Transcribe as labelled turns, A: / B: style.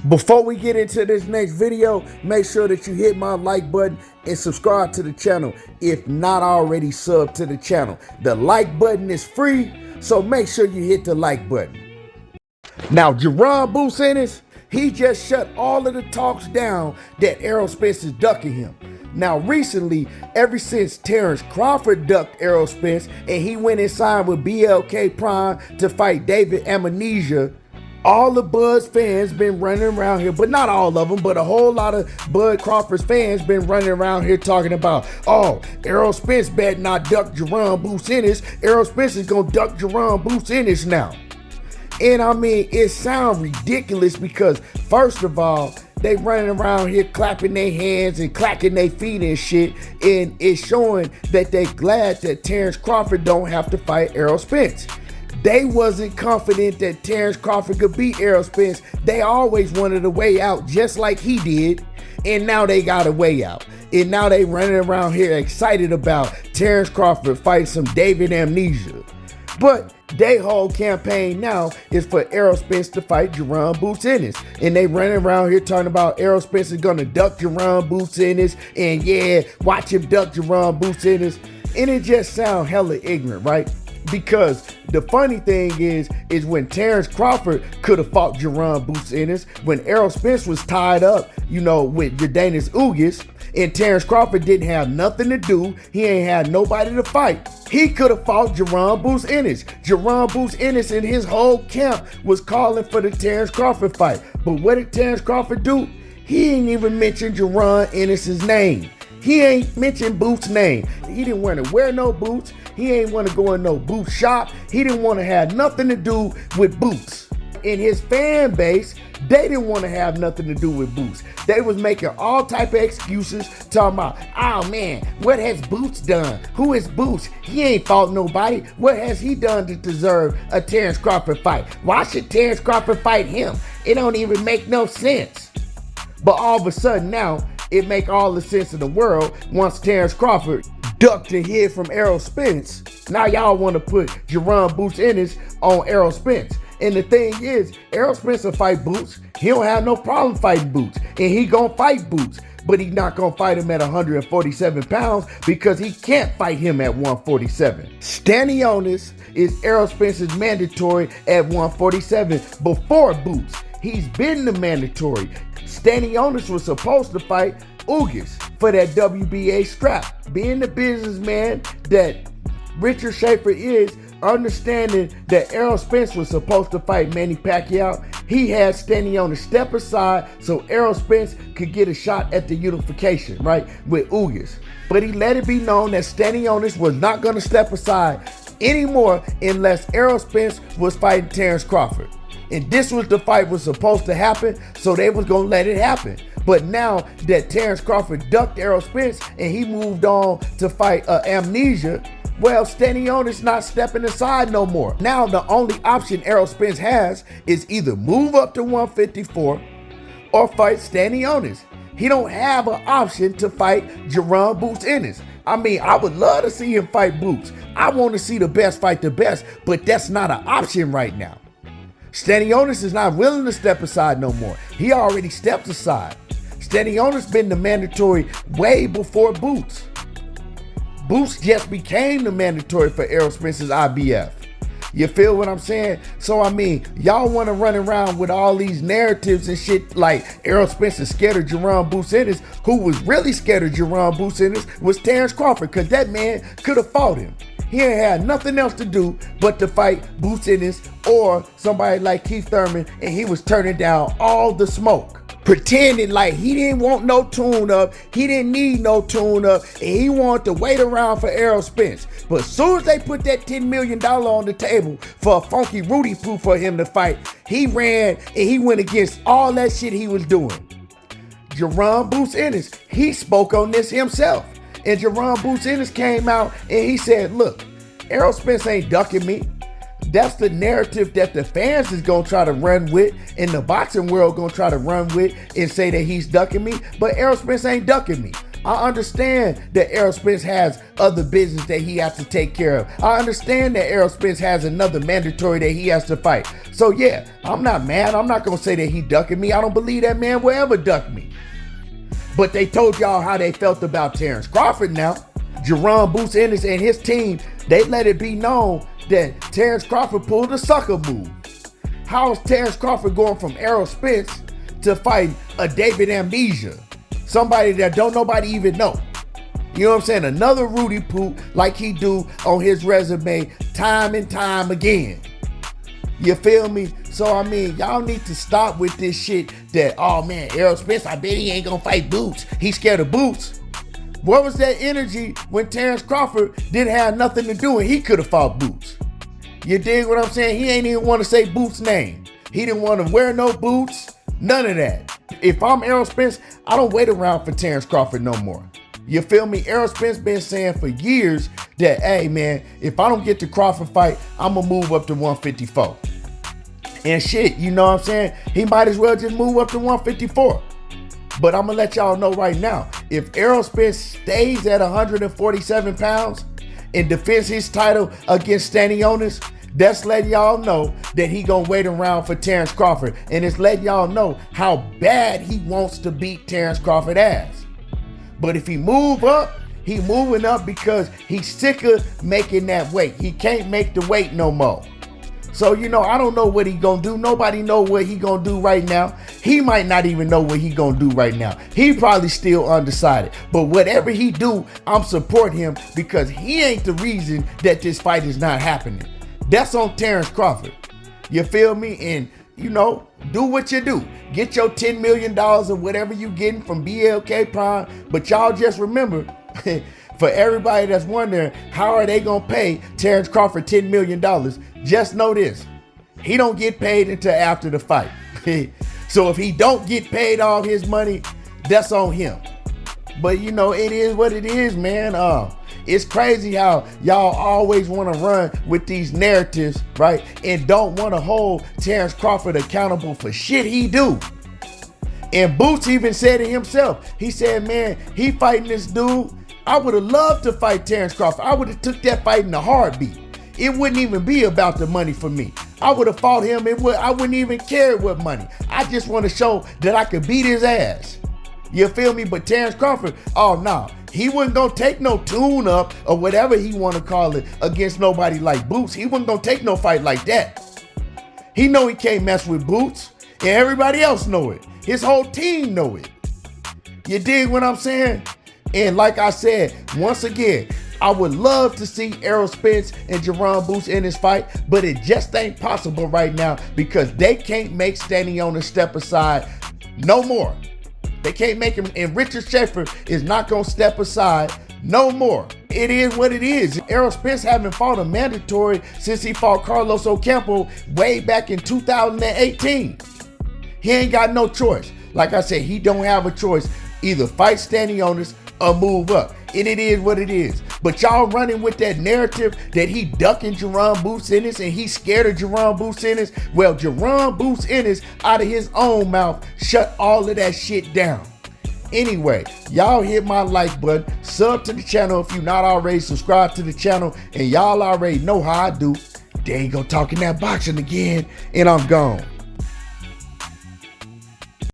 A: Before we get into this next video, make sure that you hit my like button and subscribe to the channel if not already subbed to the channel. The like button is free, so make sure you hit the like button. Now, Jaron Boots Ennis, he just shut all of the talks down that Errol Spence is ducking him. Now, recently, ever since Terence Crawford ducked Errol Spence and he went and signed with BLK Prime to fight Davind Anesthesia, all the Bud fans been running around here, but not all of them, but a whole lot of Bud Crawford's fans been running around here talking about, oh, Errol Spence better not duck Jaron Boots Ennis. Errol Spence is gonna duck Jaron Boots Ennis now. And I mean, it sounds ridiculous because first of all, they running around here clapping their hands and clacking their feet and shit, and it's showing that they glad that Terence Crawford don't have to fight Errol Spence. They wasn't confident that Terence Crawford could beat Errol Spence. They always wanted a way out just like he did, and now they got a way out. And now they running around here excited about Terence Crawford fighting some Davind Anesthesia. But their whole campaign now is for Errol Spence to fight Jaron Boots Ennis. And they running around here talking about Errol Spence is gonna duck Jaron Boots Ennis, and yeah, watch him duck Jaron Boots Ennis. And it just sounds hella ignorant, right? Because the funny thing is when Terence Crawford could have fought Jaron Boots Ennis, when Errol Spence was tied up, with Jaron Ennis, and Terence Crawford didn't have nothing to do, he ain't had nobody to fight, he could have fought Jaron Boots Ennis. Jaron Boots Ennis and his whole camp was calling for the Terence Crawford fight. But what did Terence Crawford do? He ain't even mention Jaron Ennis' name. He ain't mentioned Boots' name. He didn't want to wear no boots. He ain't want to go in no boot shop. He didn't want to have nothing to do with boots. In his fan base, they didn't want to have nothing to do with Boots. They was making all type of excuses, talking about, oh man, what has Boots done? Who is Boots? He ain't fought nobody. What has he done to deserve a Terence Crawford fight? Why should Terence Crawford fight him? It don't even make no sense. But all of a sudden now, it make all the sense in the world once Terence Crawford ducked and hid from Errol Spence. Now y'all want to put Jaron Boots Ennis on Errol Spence. And the thing is, Errol Spence will fight Boots. He don't have no problem fighting Boots. And he gonna fight Boots. But he not gonna fight him at 147 pounds because he can't fight him at 147. Standing on this is Errol Spence's mandatory at 147 before Boots. He's been the mandatory. Standing on this was supposed to fight Ugas for that WBA strap. Being the businessman that Richard Schaefer is, understanding that Errol Spence was supposed to fight Manny Pacquiao, he had Standing on the step aside so Errol Spence could get a shot at the unification, right, with Ugas. But he let it be known that Standing on this was not going to step aside anymore unless Errol Spence was fighting Terence Crawford. And this was the fight was supposed to happen, so they was going to let it happen. But now that Terence Crawford ducked Errol Spence and he moved on to fight Amnesia, well, Standing on is not stepping aside no more. Now the only option Errol Spence has is either move up to 154 or fight Standing on this. He don't have an option to fight Jaron Boots Ennis. I mean, I would love to see him fight Boots. I want to see the best fight the best, but that's not an option right now. Standing on this is not willing to step aside no more. He already stepped aside. Standing on this been the mandatory way before Boots. Boots just became the mandatory for Errol Spence's IBF. You feel what I'm saying? So I mean, y'all want to run around with all these narratives and shit like Errol Spence is scared of Jaron Boots Ennis. Who was really scared of Jaron Boots Ennis was Terence Crawford, because that man could have fought him. He ain't had nothing else to do but to fight Boots Ennis or somebody like Keith Thurman, and he was turning down all the smoke, pretending like he didn't want no tune-up, he didn't need no tune-up, and he wanted to wait around for Errol Spence. But as soon as they put that $10 million on the table for a Funky Rudy Poo for him to fight, he ran and he went against all that shit he was doing. Jaron Boots Ennis, he spoke on this himself. And Jaron Boots Ennis came out and he said, look, Errol Spence ain't ducking me. That's the narrative that the fans is going to try to run with and the boxing world going to try to run with and say that he's ducking me. But Errol Spence ain't ducking me. I understand that Errol Spence has other business that he has to take care of. I understand that Errol Spence has another mandatory that he has to fight. So yeah, I'm not mad. I'm not going to say that he ducking me. I don't believe that man will ever duck me. But they told y'all how they felt about Terence Crawford now. Jaron Boots Ennis and his team, they let it be known that Terence Crawford pulled a sucker move. How is Terence Crawford going from Errol Spence to fighting a Davind Anesthesia? Somebody that don't nobody even know. You know what I'm saying? Another Rudy Poot like he do on his resume time and time again. You feel me? So, I mean, y'all need to stop with this shit that, oh man, Errol Spence, I bet he ain't gonna fight Boots. He's scared of Boots. What was that energy when Terence Crawford didn't have nothing to do and he could have fought Boots? You dig what I'm saying? He ain't even want to say Boots' name. He didn't want to wear no boots, none of that. If I'm Errol Spence, I don't wait around for Terence Crawford no more. You feel me? Errol Spence been saying for years that, hey man, if I don't get the Crawford fight, I'm gonna move up to 154. And shit, you know what I'm saying? He might as well just move up to 154. But I'm gonna let y'all know right now, if Errol Spence stays at 147 pounds and defends his title against Ennis, that's letting y'all know that he gonna wait around for Terence Crawford. And it's letting y'all know how bad he wants to beat Terence Crawford ass. But if he move up, he moving up because he's sick of making that weight. He can't make the weight no more. So, you know, I don't know what he gonna do. Nobody know what he gonna do right now. He might not even know what he gonna do right now. He probably still undecided. But whatever he do, I'm support him because he ain't the reason that this fight is not happening. That's on Terence Crawford. You feel me? And, you know, do what you do. Get your $10 million or whatever you getting from BLK Prime. But y'all just remember, for everybody that's wondering, how are they gonna pay Terence Crawford $10 million? Just know this, he don't get paid until after the fight. So if he don't get paid all his money, that's on him. But you know, it is what it is, man. It's crazy how y'all always want to run with these narratives, right? And don't want to hold Terence Crawford accountable for shit he do. And Boots even said it himself. He said, man, he fighting this dude. I would have loved to fight Terence Crawford. I would have took that fight in a heartbeat. It wouldn't even be about the money for me. I would have fought him. I wouldn't even care what money. I just want to show that I could beat his ass. You feel me? But Terence Crawford, oh no, he wasn't gonna take no tune up or whatever he want to call it against nobody like Boots. He wasn't gonna take no fight like that. He know he can't mess with Boots, and everybody else know it. His whole team know it. You dig what I'm saying? And like I said, once again, I would love to see Errol Spence and Jaron Boots Ennis fight, but it just ain't possible right now because they can't make Ennis step aside no more. They can't make him, and Richard Schaefer is not gonna step aside no more. It is what it is. Errol Spence haven't fought a mandatory since he fought Carlos Ocampo way back in 2018. He ain't got no choice. Like I said, he don't have a choice. Either fight Ennis or move up. And it is what it is. But y'all running with that narrative that he ducking Jaron Boots Ennis and he's scared of Jaron Boots Ennis. Well, Jaron Boots Ennis out of his own mouth shut all of that shit down. Anyway, y'all hit my like button, sub to the channel if you're not already subscribed to the channel, and y'all already know how I do. There you go talking that boxing again, and I'm gone.